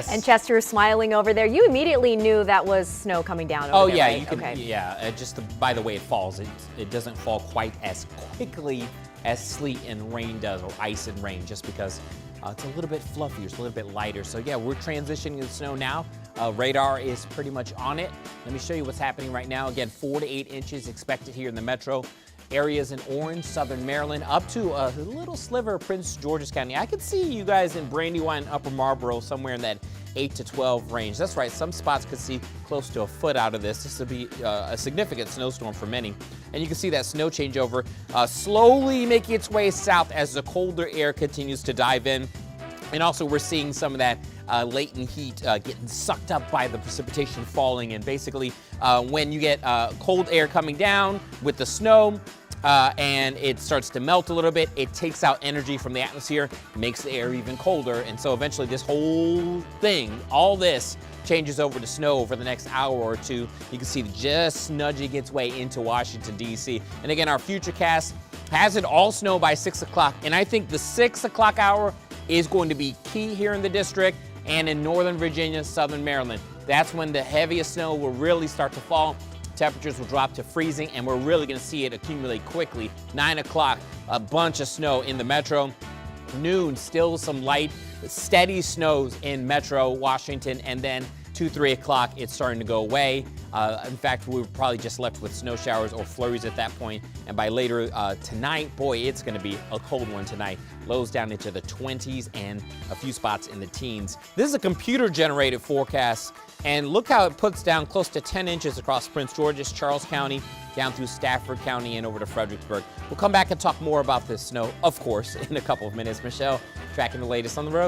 And Chester is smiling over there. You immediately knew that was snow coming down over Oh there, yeah, right? you can. Okay. Yeah, just by the way it falls, it doesn't fall quite as quickly as sleet and rain does, or ice and rain, just because it's a little bit fluffier, it's a little bit lighter. So yeah, we're transitioning to snow now. Radar is pretty much on it. Let me show you what's happening right now. Again, 4 to 8 inches expected here in the metro. Areas in orange, southern Maryland, up to a little sliver of Prince George's County. I could see you guys in Brandywine, Upper Marlboro, somewhere in that 8 to 12 range. That's right, some spots could see close to a foot out of this. This would be a significant snowstorm for many. And you can see that snow changeover slowly making its way south as the colder air continues to dive in. And also we're seeing some of that latent heat getting sucked up by the precipitation falling. And basically when you get cold air coming down with the snow, and it starts to melt a little bit, it takes out energy from the atmosphere, makes the air even colder, and so eventually this whole thing, all this, changes over to snow over the next hour or two. You can see just nudging its way into Washington, D.C. And again, our FUTURECAST has it all snow by 6 o'clock, and I think the 6 o'clock hour is going to be key here in the district and in Northern Virginia, Southern Maryland. That's when the heaviest snow will really start to fall. Temperatures will drop to freezing, and we're really going to see it accumulate quickly. 9 o'clock, a bunch of snow in the metro. Noon, still some light, steady snows in metro Washington, and then 2, 3 o'clock, it's starting to go away. In fact, we were probably just left with snow showers or flurries at that point. And by later tonight, boy, it's going to be a cold one tonight. Lows down into the 20s and a few spots in the teens. This is a computer-generated forecast, and look how it puts down close to 10 inches across Prince George's, Charles County, down through Stafford County and over to Fredericksburg. We'll come back and talk more about this snow, of course, in a couple of minutes. Michelle, tracking the latest on the road.